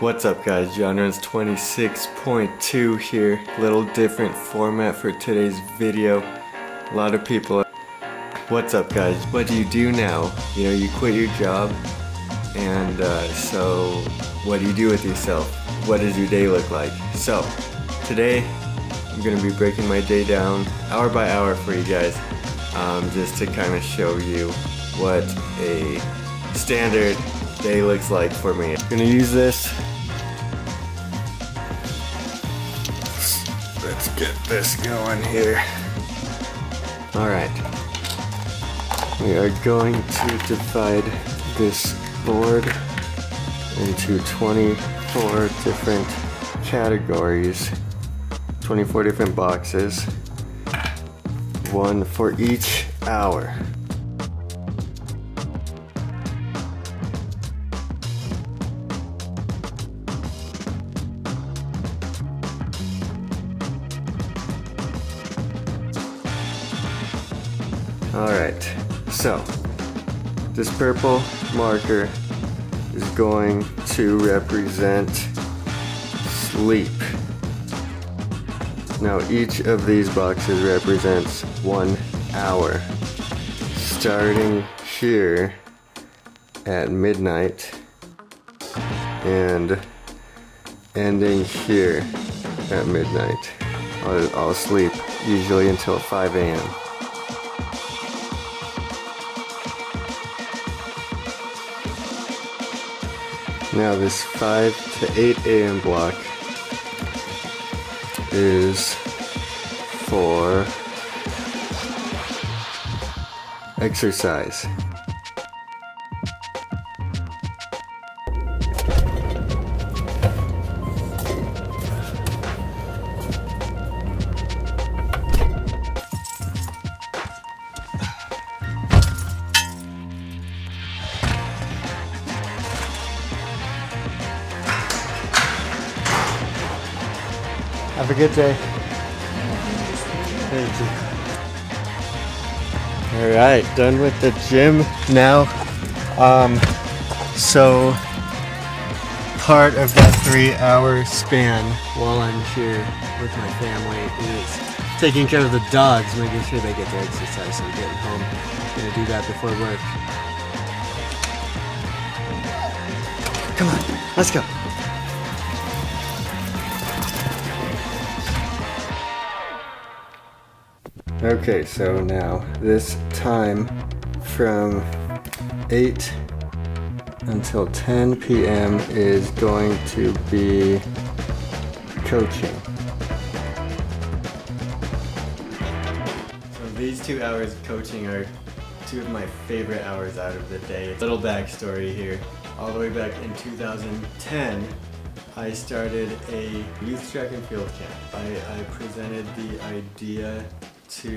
What's up guys, Genres 26.2 here. Little different format for today's video. A lot of people. What's up guys, what do you do now? You know, you quit your job and so what do you do with yourself? What does your day look like? So today I'm gonna be breaking my day down hour by hour for you guys, just to kind of show you what a standard day looks like for me. I'm gonna use this. Let's get this going here. Alright. We are going to divide this board into 24 different categories, 24 different boxes, one for each hour. Alright, so this purple marker is going to represent sleep. Now each of these boxes represents 1 hour, starting here at midnight and ending here at midnight. I'll sleep usually until 5 a.m. Now this 5 to 8 a.m. block is for exercise. Have a good day. Thank you. Alright, done with the gym now. So part of that 3-hour span while I'm here with my family is taking care of the dogs, making sure they get their exercise. So I'm getting home. I'm gonna do that before work. Come on, let's go. Okay, so now this time from 8 until 10 p.m. is going to be coaching. So these 2 hours of coaching are 2 of my favorite hours out of the day. A little backstory here. All the way back in 2010, I started a youth track and field camp. I presented the idea to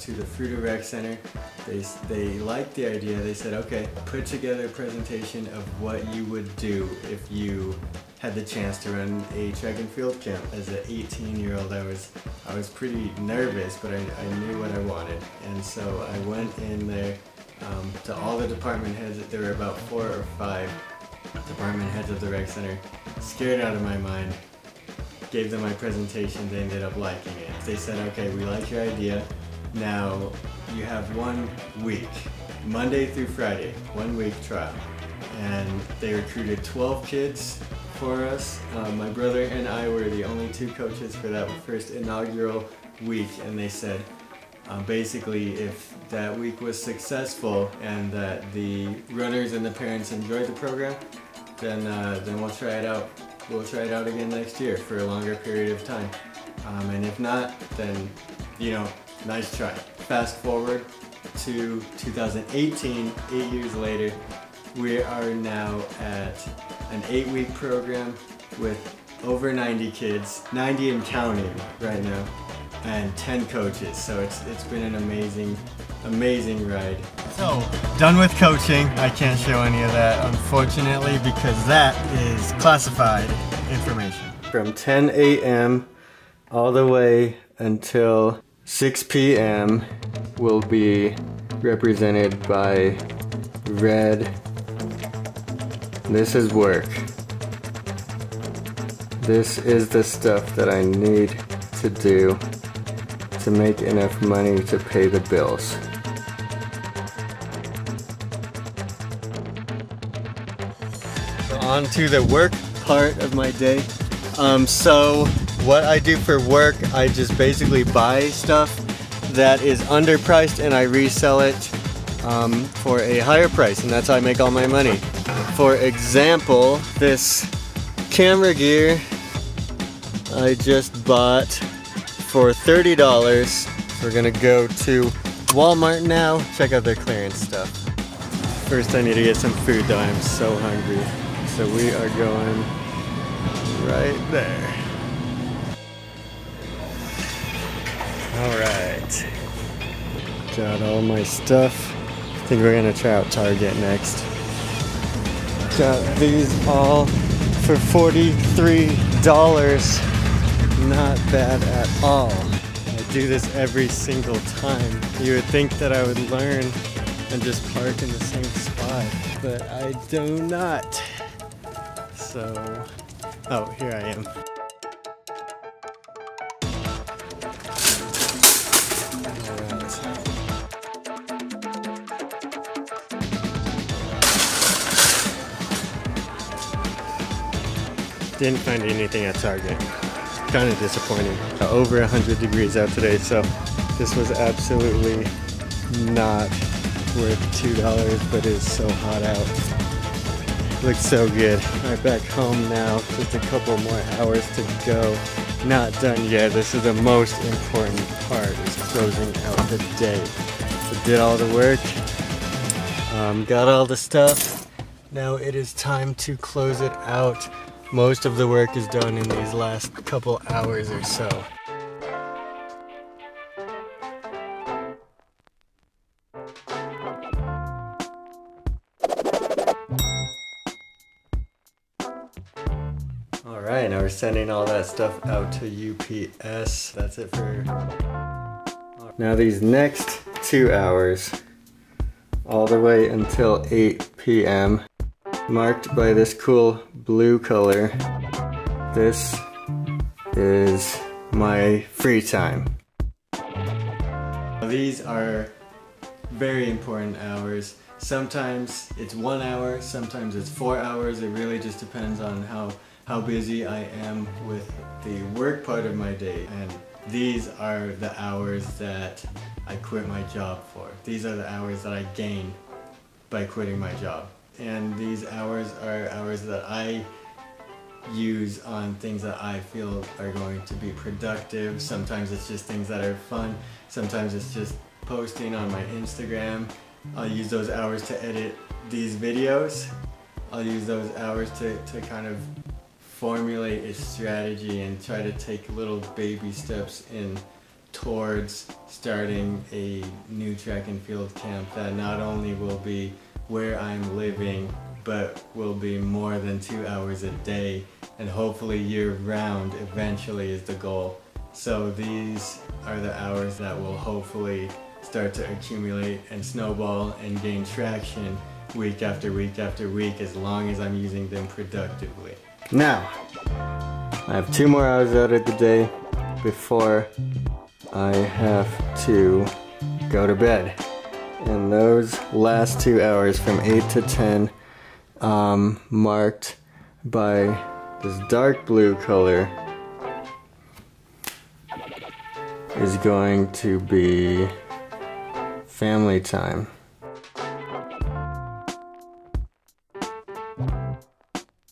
the Fruita Rec Center. They liked the idea. They said, okay, put together a presentation of what you would do if you had the chance to run a track and field camp. As an 18-year-old, I was pretty nervous, but I knew what I wanted, and so I went in there to all the department heads. There were about 4 or 5 department heads of the rec center, scared out of my mind. Gave them my presentation, they ended up liking it. They said, okay, we like your idea. Now you have 1 week, Monday through Friday, 1 week trial. And they recruited 12 kids for us. My brother and I were the only 2 coaches for that first inaugural week, and they said, basically, if that week was successful and that the runners and the parents enjoyed the program, then we'll try it out. We'll try it out again next year for a longer period of time. And if not, then, you know, nice try. Fast forward to 2018, 8 years later, we are now at an 8-week program with over 90 kids, 90 and counting right now, and 10 coaches. So it's been an amazing ride. So, done with coaching. I can't show any of that, unfortunately, because that is classified information. From 10 a.m. all the way until 6 p.m. will be represented by red. This is work. This is the stuff that I need to do to make enough money to pay the bills. So on to the work part of my day. So what I do for work, I just basically buy stuff that is underpriced and I resell it for a higher price, and that's how I make all my money. For example, this camera gear I just bought for $30. We're gonna go to Walmart now, check out their clearance stuff. First I need to get some food though, I'm so hungry. So we are going right there. Alright. Got all my stuff. I think we're gonna try out Target next. Got these all for $43. Not bad at all. I do this every single time. You would think that I would learn and just park in the same spot, but I do not. So, oh, here I am. Didn't find anything at Target. Kind of disappointing. Over 100 degrees out today, so this was absolutely not worth $2, but it's so hot out. Looks so good. Alright, back home now. Just a couple more hours to go. Not done yet. This is the most important part, is closing out the day. So did all the work. Got all the stuff. Now it is time to close it out. Most of the work is done in these last couple hours or so. Alright, now we're sending all that stuff out to UPS. That's it for... Now these next 2 hours, all the way until 8 p.m., marked by this cool blue color. This is my free time. These are very important hours. Sometimes it's 1 hour, sometimes it's 4 hours. It really just depends on how busy I am with the work part of my day. And these are the hours that I quit my job for. These are the hours that I gain by quitting my job. And these hours are hours that I use on things that I feel are going to be productive. Sometimes it's just things that are fun. Sometimes it's just posting on my Instagram. I'll use those hours to edit these videos. I'll use those hours to kind of formulate a strategy and try to take little baby steps in towards starting a new track and field camp that not only will be where I'm living, but will be more than 2 hours a day, and hopefully year-round eventually is the goal. So these are the hours that will hopefully start to accumulate and snowball and gain traction week after week after week, as long as I'm using them productively. Now, I have 2 more hours out of the day before I have to go to bed. And those last 2 hours from 8 to 10, marked by this dark blue color, is going to be family time.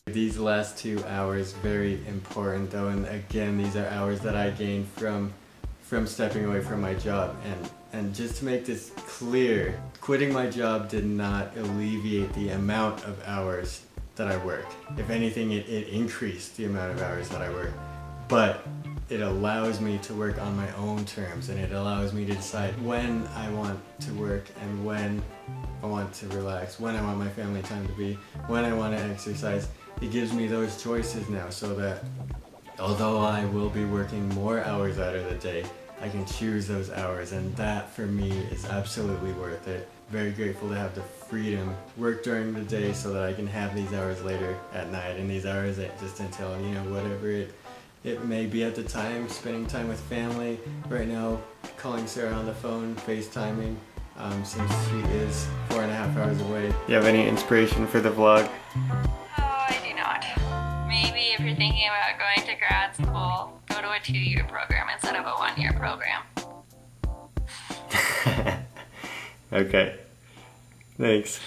These last 2 hours, very important though, and again, these are hours that I gained from stepping away from my job. And just to make this clear, quitting my job did not alleviate the amount of hours that I work. If anything, it increased the amount of hours that I work. But it allows me to work on my own terms, and it allows me to decide when I want to work and when I want to relax, when I want my family time to be, when I want to exercise. It gives me those choices now, so that although I will be working more hours out of the day, I can choose those hours, and that for me is absolutely worth it. Very grateful to have the freedom, work during the day so that I can have these hours later at night, and these hours just until, you know, whatever it may be at the time, spending time with family. Right now, calling Sarah on the phone, FaceTiming, since she is 4.5 hours away. Do you have any inspiration for the vlog? Oh, I do not. Maybe if you're thinking about going to grad school, go to a 2-year program instead of a 1-year program. Okay. Thanks.